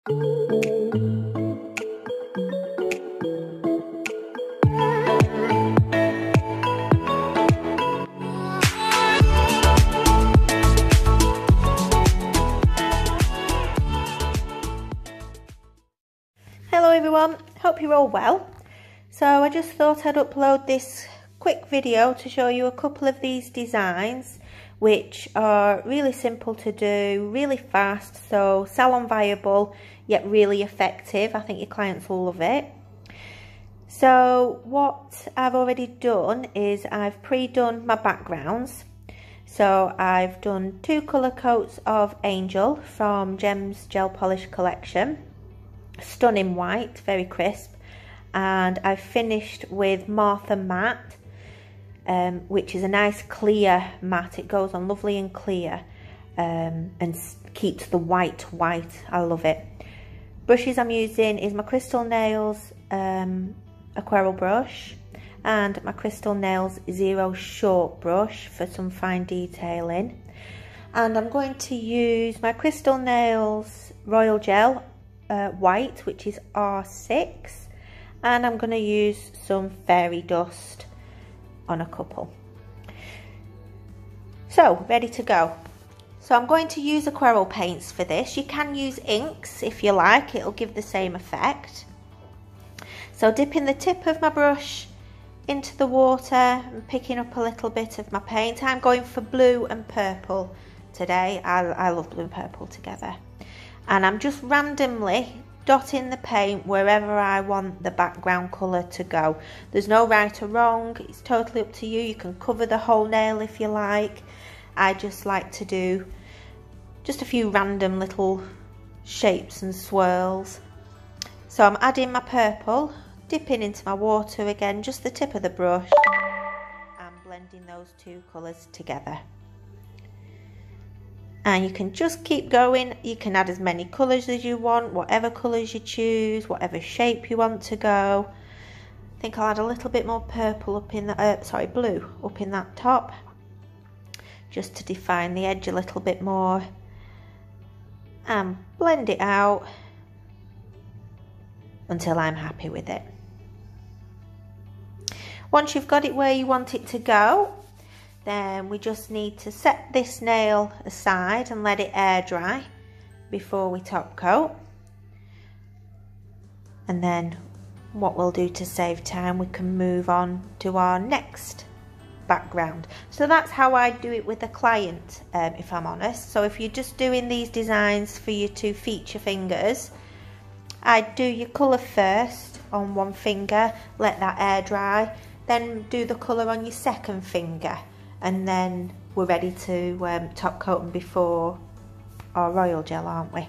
Hello everyone, hope you're all well. So I just thought I'd upload this quick video to show you a couple of these designs which are really simple to do, really fast, so salon viable yet really effective. I think your clients will love it. So what I've already done is I've pre-done my backgrounds. So I've done 2 colour coats of Angel from Gems Gel Polish collection. Stunning white, very crisp, and I've finished with Martha Matte, which is a nice clear matte. It goes on lovely and clear, and keeps the white. I love it. Brushes I'm using is my Crystal Nails Aquarelle brush and my Crystal Nails Zero Short brush for some fine detailing, and I'm going to use my Crystal Nails Royal Gel white, which is R6, and I'm going to use some fairy dust on a couple. So ready to go. So I'm going to use Aquarelle paints for this. You can use inks if you like, it'll give the same effect. So dipping the tip of my brush into the water and picking up a little bit of my paint. I'm going for blue and purple today. I love blue and purple together. And I'm just randomly dotting the paint wherever I want the background colour to go. There's no right or wrong, it's totally up to you. You can cover the whole nail if you like. I just like to do just a few random little shapes and swirls. So I'm adding my purple, dipping into my water again, just the tip of the brush, and blending those 2 colours together. And you can just keep going. You can add as many colours as you want, whatever colours you choose, whatever shape you want to go. I think I'll add a little bit more purple up in the, blue up in that top, just to define the edge a little bit more, and blend it out until I'm happy with it. Once you've got it where you want it to go, then we just need to set this nail aside and let it air dry before we top coat. And then what we'll do to save time, we can move on to our next background. So that's how I do it with a client, if I'm honest. So if you're just doing these designs for you to feature fingers, I'd do your colour first on one finger, let that air dry, then do the colour on your second finger, and then we're ready to top coat them before our royal gel, aren't we?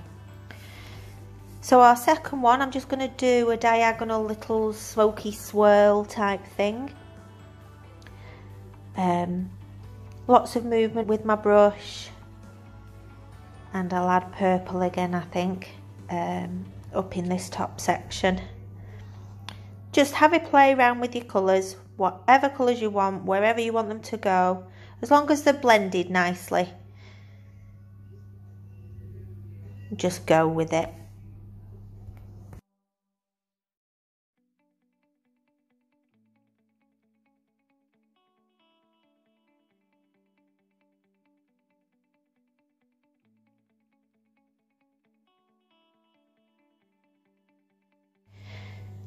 So our second one, I'm just going to do a diagonal little smoky swirl type thing. Lots of movement with my brush, and I'll add purple again, I think, up in this top section. Just have a play around with your colours, whatever colours you want, wherever you want them to go, as long as they're blended nicely. Just go with it.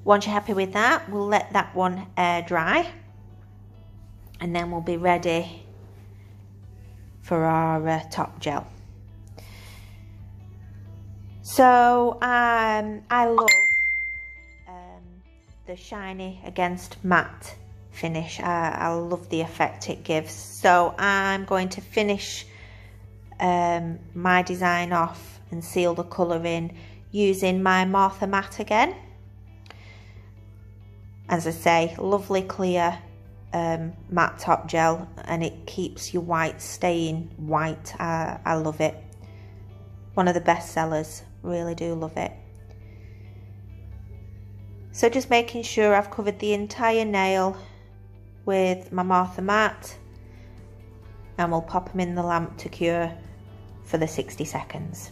Once you're happy with that, we'll let that one air dry, and then we'll be ready for our top gel. So I love the shiny against matte finish. I love the effect it gives. So I'm going to finish my design off and seal the colour in using my Martha Matte again. As I say, lovely clear matte top gel, and it keeps your white staying white. I love it. One of the best sellers, really do love it. So just making sure I've covered the entire nail with my Martha Matte, and we'll pop them in the lamp to cure for the 60 seconds.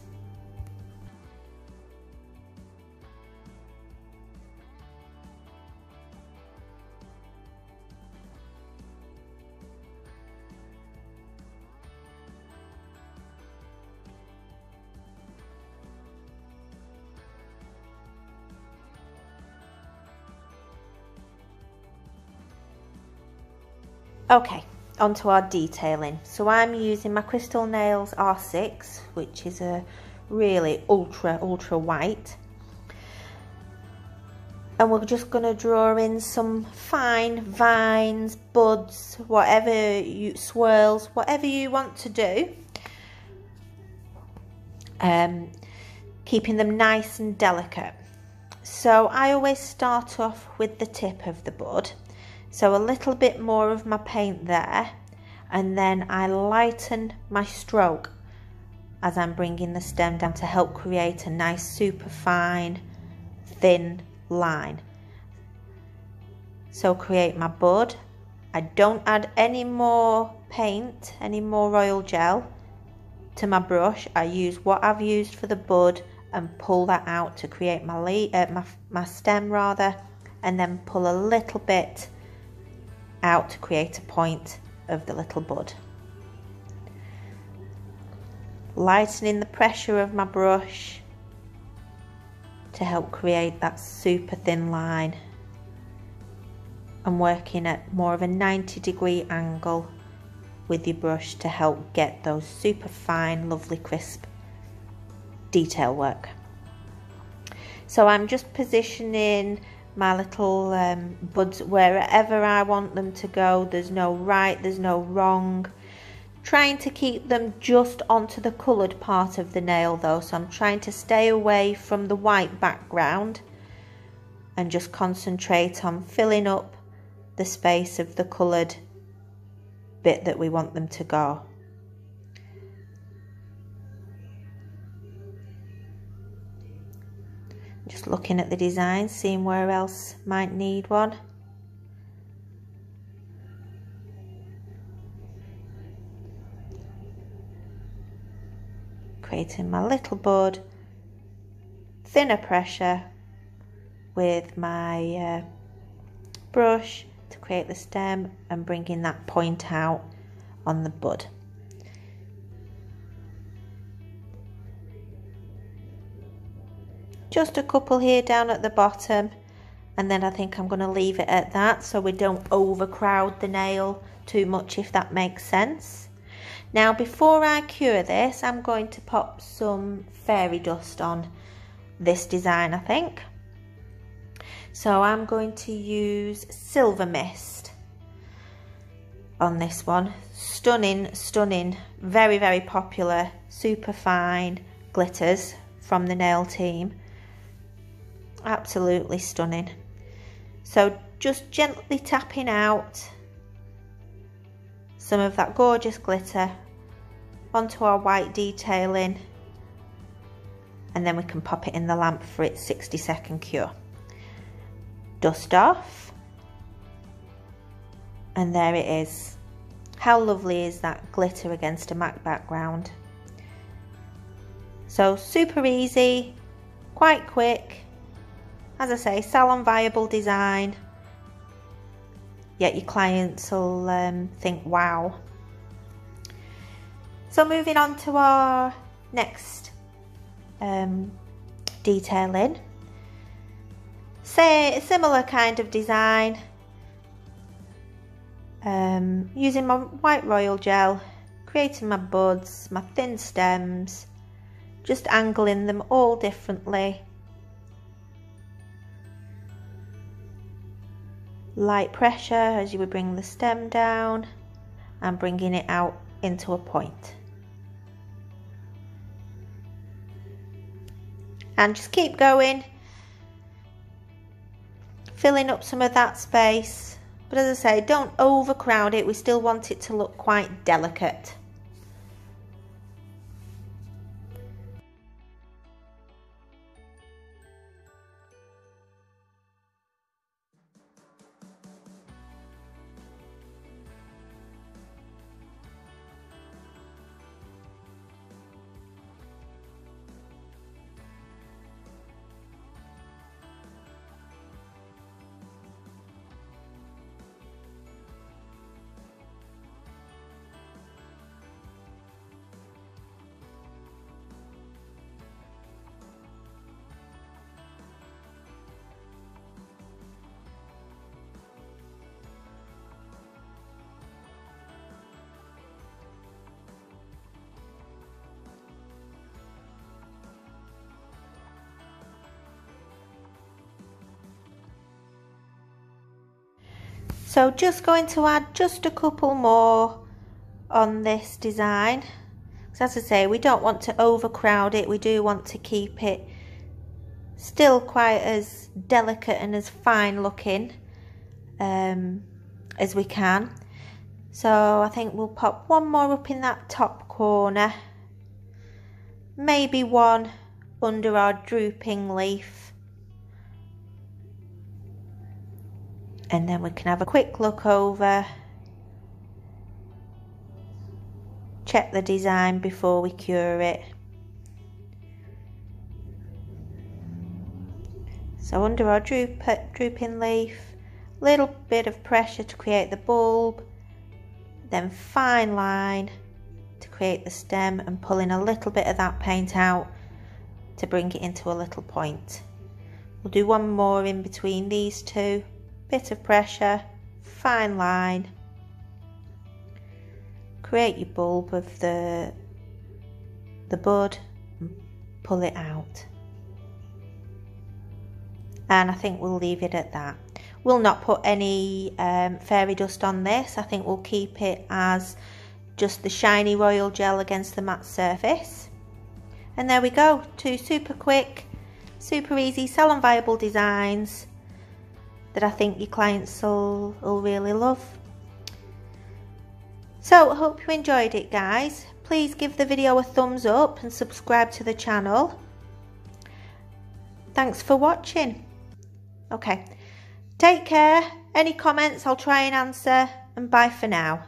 Okay, onto our detailing. So I'm using my Crystal Nails R6, which is a really ultra white. And we're just going to draw in some fine vines, buds, swirls, whatever you want to do. Keeping them nice and delicate. So I always start off with the tip of the bud. So a little bit more of my paint there, and then I lighten my stroke as I'm bringing the stem down to help create a nice super fine thin line. So create my bud. I don't add any more paint, any more royal gel to my brush. I use what I've used for the bud and pull that out to create my stem rather, and then pull a little bit out to create a point of the little bud. Lightening the pressure of my brush to help create that super thin line, and working at more of a 90-degree angle with your brush to help get those super fine, lovely, crisp detail work. So I'm just positioning my little buds wherever I want them to go. There's no right, there's no wrong. Trying to keep them just onto the coloured part of the nail though, so I'm trying to stay away from the white background and just concentrate on filling up the space of the coloured bit that we want them to go. Just looking at the design, seeing where else might need one. Creating my little bud, thinner pressure with my brush to create the stem and bringing that point out on the bud. Just a couple here down at the bottom, and then I think I'm going to leave it at that so we don't overcrowd the nail too much, if that makes sense. Now before I cure this, I'm going to pop some fairy dust on this design, I think. So I'm going to use Silver Mist on this one. Stunning, stunning, very popular, super fine glitters from the nail team. Absolutely stunning. So just gently tapping out some of that gorgeous glitter onto our white detailing, and then we can pop it in the lamp for its 60-second cure. Dust off, and there it is. How lovely is that glitter against a matte background? So super easy, quite quick. As I say, salon viable design, yet your clients will think wow. So moving on to our next detailing. Say a similar kind of design, using my white royal gel, creating my buds, my thin stems, just angling them all differently. Light pressure as you would bring the stem down and bringing it out into a point. And just keep going, filling up some of that space. But as I say, don't overcrowd it. We still want it to look quite delicate. So just going to add just a couple more on this design. As I say, we don't want to overcrowd it. We do want to keep it still quite as delicate and as fine looking as we can. So I think we'll pop one more up in that top corner, maybe one under our drooping leaf, and then we can have a quick look over, check the design before we cure it. So under our drooping leaf, little bit of pressure to create the bulb, then fine line to create the stem, and pulling a little bit of that paint out to bring it into a little point. We'll do one more in between these two, bit of pressure, fine line, create your bulb of the bud and pull it out. And I think we'll leave it at that. We'll not put any fairy dust on this. I think we'll keep it as just the shiny royal gel against the matte surface. And there we go, 2 super quick, super easy Salon viable designs that I think your clients will really love. So I hope you enjoyed it, guys. Please give the video a thumbs up and subscribe to the channel. Thanks for watching. Okay, take care. Any comments I'll try and answer, and bye for now.